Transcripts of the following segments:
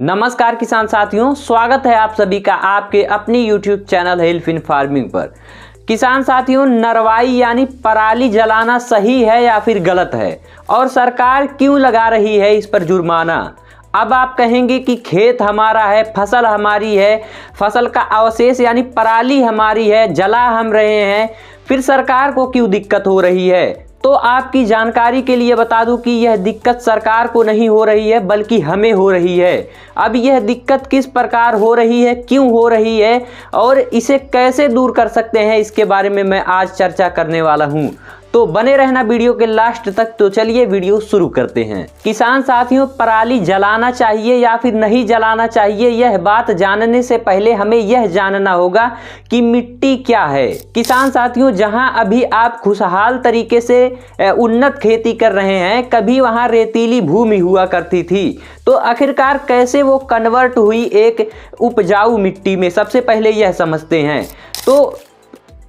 नमस्कार किसान साथियों, स्वागत है आप सभी का आपके अपनी YouTube channel help in farming पर। किसान साथियों, नरवाई यानी पराली जलाना सही है या फिर गलत है और सरकार क्यों लगा रही है इस पर जुर्माना। अब आप कहेंगे कि खेत हमारा है, फसल हमारी है, फसल का अवशेष यानी पराली हमारी है, जला हम रहे हैं, फिर सरकार को क्यों दिक्कत हो रही है। तो आपकी जानकारी के लिए बता दूं कि यह दिक्कत सरकार को नहीं हो रही है बल्कि हमें हो रही है। अब यह दिक्कत किस प्रकार हो रही है, क्यों हो रही है और इसे कैसे दूर कर सकते हैं, इसके बारे में मैं आज चर्चा करने वाला हूं। तो बने रहना वीडियो के लास्ट तक। तो चलिए वीडियो शुरू करते हैं। किसान साथियों, पराली जलाना चाहिए या फिर नहीं जलाना चाहिए, यह बात जानने से पहले हमें यह जानना होगा कि मिट्टी क्या है। किसान साथियों, जहां अभी आप खुशहाल तरीके से उन्नत खेती कर रहे हैं, कभी वहां रेतीली भूमि हुआ करती थी, तो आखिरकार कैसे वो कन्वर्ट हुई एक उपजाऊ मिट्टी में, सबसे पहले यह समझते हैं। तो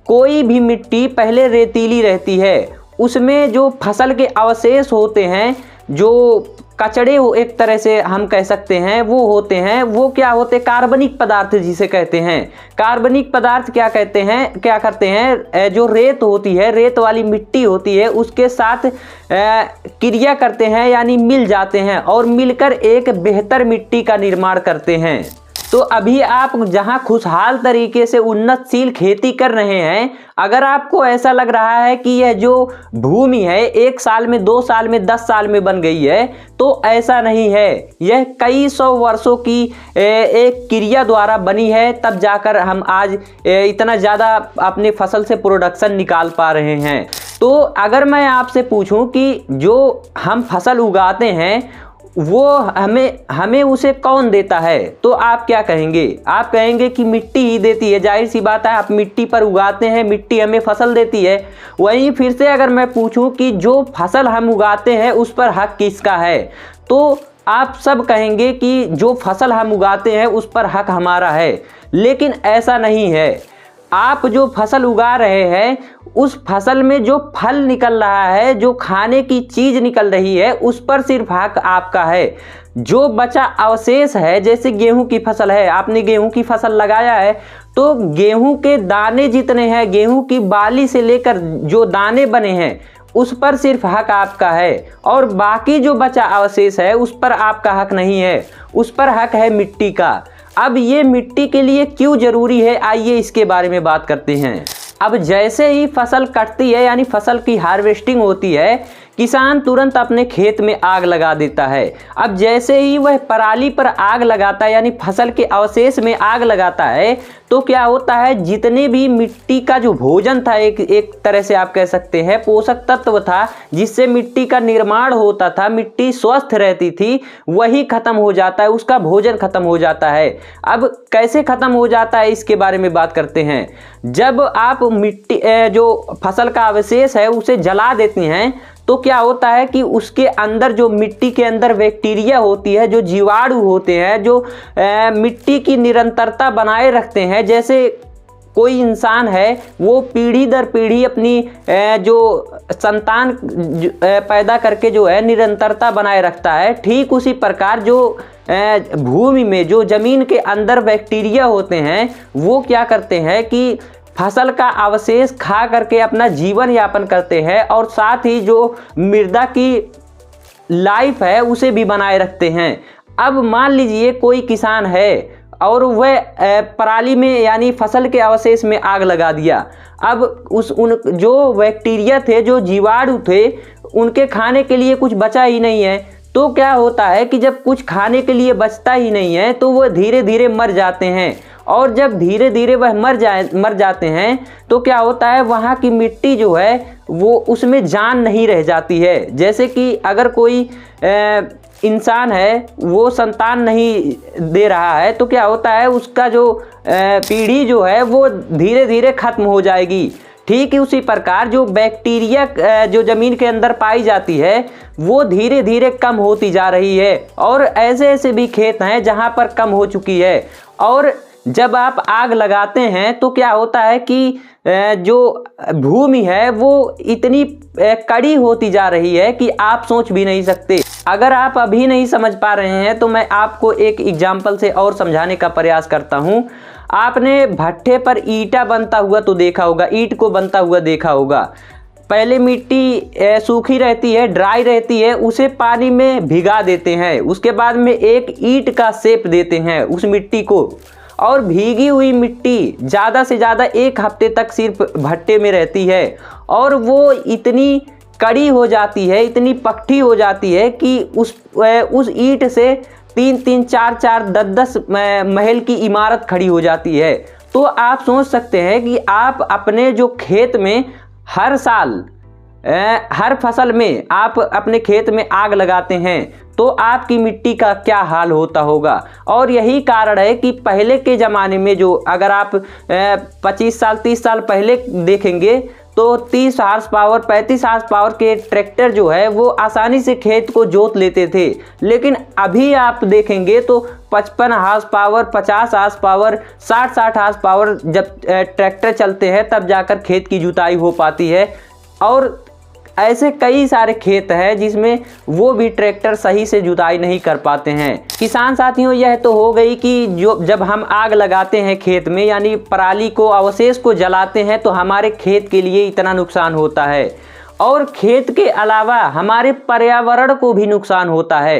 कोई भी मिट्टी पहले रेतीली रहती है, उसमें जो फसल के अवशेष होते हैं, जो कचड़े एक तरह से हम कह सकते हैं वो होते हैं, वो क्या होते हैं, कार्बनिक पदार्थ जिसे कहते हैं। कार्बनिक पदार्थ क्या करते हैं, जो रेत होती है, रेत वाली मिट्टी होती है, उसके साथ क्रिया करते हैं यानी मिल जाते हैं और मिलकर एक बेहतर मिट्टी का निर्माण करते हैं। तो अभी आप जहां खुशहाल तरीके से उन्नतशील खेती कर रहे हैं, अगर आपको ऐसा लग रहा है कि यह जो भूमि है 1 साल में, 2 साल में, 10 साल में बन गई है, तो ऐसा नहीं है। यह कई सौ वर्षों की एक क्रिया द्वारा बनी है, तब जाकर हम आज इतना ज़्यादा अपने फसल से प्रोडक्शन निकाल पा रहे हैं। तो अगर मैं आपसे पूछूं कि जो हम फसल उगाते हैं वो हमें उसे कौन देता है, तो आप क्या कहेंगे? आप कहेंगे कि मिट्टी ही देती है। जाहिर सी बात है, आप मिट्टी पर उगाते हैं, मिट्टी हमें फसल देती है। वहीं फिर से अगर मैं पूछूं कि जो फसल हम उगाते हैं उस पर हक किसका है, तो आप सब कहेंगे कि जो फसल हम उगाते हैं उस पर हक हमारा है। लेकिन ऐसा नहीं है। आप जो फसल उगा रहे हैं, उस फसल में जो फल निकल रहा है, जो खाने की चीज निकल रही है, उस पर सिर्फ हक आपका है। जो बचा अवशेष है, जैसे गेहूं की फसल है, आपने गेहूं की फसल लगाया है, तो गेहूं के दाने जितने हैं, गेहूं की बाली से लेकर जो दाने बने हैं, उस पर सिर्फ हक आपका है और बाकी जो बचा अवशेष है उस पर आपका हक नहीं है। उस पर हक है मिट्टी का। अब ये मिट्टी के लिए क्यों जरूरी है, आइए इसके बारे में बात करते हैं। अब जैसे ही फसल कटती है यानी फसल की हार्वेस्टिंग होती है, किसान तुरंत अपने खेत में आग लगा देता है। अब जैसे ही वह पराली पर आग लगाता है यानी फसल के अवशेष में आग लगाता है, तो क्या होता है, जितने भी मिट्टी का जो भोजन था, एक तरह से आप कह सकते हैं पोषक तत्व था जिससे मिट्टी का निर्माण होता था, मिट्टी स्वस्थ रहती थी, वही खत्म हो जाता है, उसका भोजन खत्म हो जाता है। अब कैसे खत्म हो जाता है इसके बारे में बात करते हैं। जब आप मिट्टी जो फसल का अवशेष है उसे जला देते हैं, तो क्या होता है कि उसके अंदर जो मिट्टी के अंदर बैक्टीरिया होती है, जो जीवाणु होते हैं, जो मिट्टी की निरंतरता बनाए रखते हैं। जैसे कोई इंसान है, वो पीढ़ी दर पीढ़ी अपनी जो संतान पैदा करके जो है निरंतरता बनाए रखता है, ठीक उसी प्रकार जो भूमि में, जो जमीन के अंदर बैक्टीरिया होते हैं, वो क्या करते हैं कि फसल का अवशेष खा करके अपना जीवन यापन करते हैं और साथ ही जो मृदा की लाइफ है उसे भी बनाए रखते हैं। अब मान लीजिए कोई किसान है और वह पराली में यानी फसल के अवशेष में आग लगा दिया। अब जो बैक्टीरिया थे, जो जीवाणु थे, उनके खाने के लिए कुछ बचा ही नहीं है। तो क्या होता है कि जब कुछ खाने के लिए बचता ही नहीं है, तो वह धीरे धीरे मर जाते हैं और जब धीरे धीरे वह मर जाते हैं, तो क्या होता है, वहाँ की मिट्टी जो है वो उसमें जान नहीं रह जाती है। जैसे कि अगर कोई इंसान है, वो संतान नहीं दे रहा है, तो क्या होता है, उसका जो पीढ़ी जो है वो धीरे धीरे खत्म हो जाएगी। ठीक उसी प्रकार जो बैक्टीरिया जो जमीन के अंदर पाई जाती है, वो धीरे धीरे कम होती जा रही है और ऐसे ऐसे भी खेत हैं जहां पर कम हो चुकी है। और जब आप आग लगाते हैं तो क्या होता है कि जो भूमि है वो इतनी कड़ी होती जा रही है कि आप सोच भी नहीं सकते। अगर आप अभी नहीं समझ पा रहे हैं तो मैं आपको एक एग्जाम्पल से और समझाने का प्रयास करता हूँ। आपने भट्ठे पर ईंटा बनता हुआ तो देखा होगा, ईंट को बनता हुआ देखा होगा। पहले मिट्टी सूखी रहती है, ड्राई रहती है, उसे पानी में भिगा देते हैं, उसके बाद में एक ईंट का शेप देते हैं उस मिट्टी को, और भीगी हुई मिट्टी ज़्यादा से ज़्यादा 1 हफ्ते तक सिर्फ भट्टे में रहती है और वो इतनी कड़ी हो जाती है, इतनी पक्की हो जाती है कि उस ईंट से 3-3, 4-4, 10-10 महल की इमारत खड़ी हो जाती है। तो आप सोच सकते हैं कि आप अपने जो खेत में हर साल हर फसल में आप अपने खेत में आग लगाते हैं तो आपकी मिट्टी का क्या हाल होता होगा। और यही कारण है कि पहले के ज़माने में जो अगर आप 25 साल 30 साल पहले देखेंगे तो 30 हार्स पावर 35 हार्स पावर के ट्रैक्टर जो है वो आसानी से खेत को जोत लेते थे। लेकिन अभी आप देखेंगे तो 55 horse power 50 horse power 60 horse power जब ट्रैक्टर चलते हैं तब जाकर खेत की जुताई हो पाती है। और ऐसे कई सारे खेत हैं जिसमें वो भी ट्रैक्टर सही से जुताई नहीं कर पाते हैं। किसान साथियों, यह तो हो गई कि जब हम आग लगाते हैं खेत में यानी पराली को, अवशेष को जलाते हैं तो हमारे खेत के लिए इतना नुकसान होता है। और खेत के अलावा हमारे पर्यावरण को भी नुकसान होता है।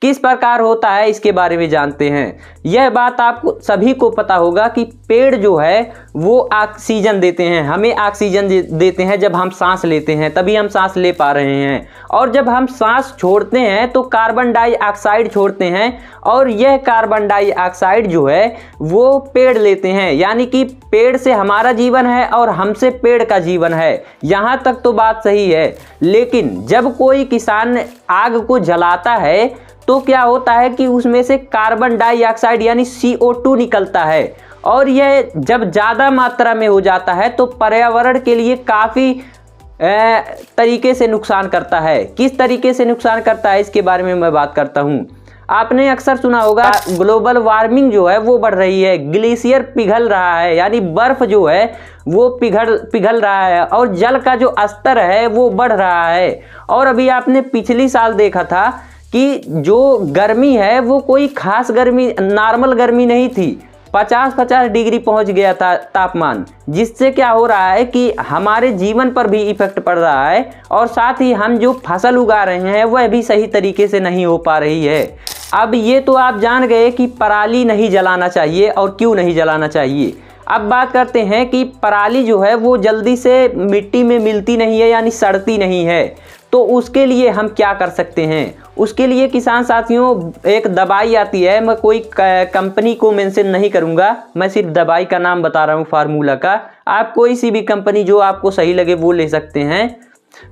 किस प्रकार होता है इसके बारे में जानते हैं। यह बात आपको सभी को पता होगा कि पेड़ जो है वो ऑक्सीजन देते हैं, हमें ऑक्सीजन देते हैं। जब हम सांस लेते हैं तभी हम सांस ले पा रहे हैं, और जब हम सांस छोड़ते हैं तो कार्बन डाइऑक्साइड छोड़ते हैं, और यह कार्बन डाइऑक्साइड जो है वो पेड़ लेते हैं। यानी कि पेड़ से हमारा जीवन है और हमसे पेड़ का जीवन है। यहाँ तक तो बात सही है। लेकिन जब कोई किसान आग को जलाता है तो क्या होता है कि उसमें से कार्बन डाइऑक्साइड यानी CO2 निकलता है, और यह जब ज़्यादा मात्रा में हो जाता है तो पर्यावरण के लिए काफ़ी तरीके से नुकसान करता है। किस तरीके से नुकसान करता है इसके बारे में मैं बात करता हूँ। आपने अक्सर सुना होगा ग्लोबल वार्मिंग जो है वो बढ़ रही है, ग्लेशियर पिघल रहा है, यानी बर्फ़ जो है वो पिघल रहा है, और जल का जो स्तर है वो बढ़ रहा है। और अभी आपने पिछली साल देखा था कि जो गर्मी है वो कोई खास गर्मी, नॉर्मल गर्मी नहीं थी, 50-50 डिग्री पहुंच गया था तापमान, जिससे क्या हो रहा है कि हमारे जीवन पर भी इफेक्ट पड़ रहा है, और साथ ही हम जो फसल उगा रहे हैं वह भी सही तरीके से नहीं हो पा रही है। अब ये तो आप जान गए कि पराली नहीं जलाना चाहिए और क्यों नहीं जलाना चाहिए। अब बात करते हैं कि पराली जो है वो जल्दी से मिट्टी में मिलती नहीं है, यानी सड़ती नहीं है, तो उसके लिए हम क्या कर सकते हैं। उसके लिए किसान साथियों एक दवाई आती है, मैं कोई कंपनी को मेंशन नहीं करूंगा, मैं सिर्फ दवाई का नाम बता रहा हूं फार्मूला का। आप कोई सी भी कंपनी जो आपको सही लगे वो ले सकते हैं।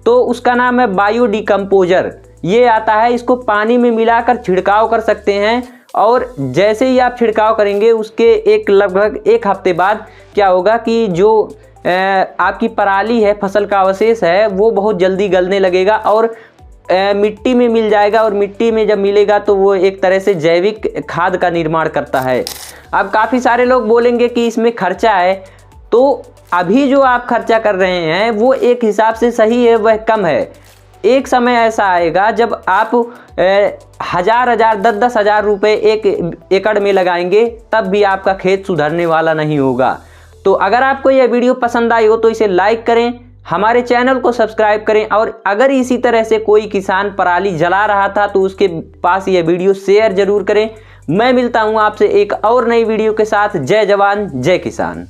तो उसका नाम है बायो डिकम्पोजर। ये आता है, इसको पानी में मिलाकर छिड़काव कर सकते हैं, और जैसे ही आप छिड़काव करेंगे उसके लगभग 1 हफ्ते बाद क्या होगा कि जो आपकी पराली है, फसल का अवशेष है, वो बहुत जल्दी गलने लगेगा और मिट्टी में मिल जाएगा, और मिट्टी में जब मिलेगा तो वो एक तरह से जैविक खाद का निर्माण करता है। अब काफ़ी सारे लोग बोलेंगे कि इसमें खर्चा है, तो अभी जो आप खर्चा कर रहे हैं वो एक हिसाब से सही है, वह कम है। एक समय ऐसा आएगा जब आप 1000-1000, 10-10 हज़ार रुपये 1 एकड़ में लगाएंगे तब भी आपका खेत सुधरने वाला नहीं होगा। तो अगर आपको यह वीडियो पसंद आई हो तो इसे लाइक करें, हमारे चैनल को सब्सक्राइब करें, और अगर इसी तरह से कोई किसान पराली जला रहा था तो उसके पास यह वीडियो शेयर जरूर करें। मैं मिलता हूं आपसे एक और नई वीडियो के साथ। जय जवान जय किसान।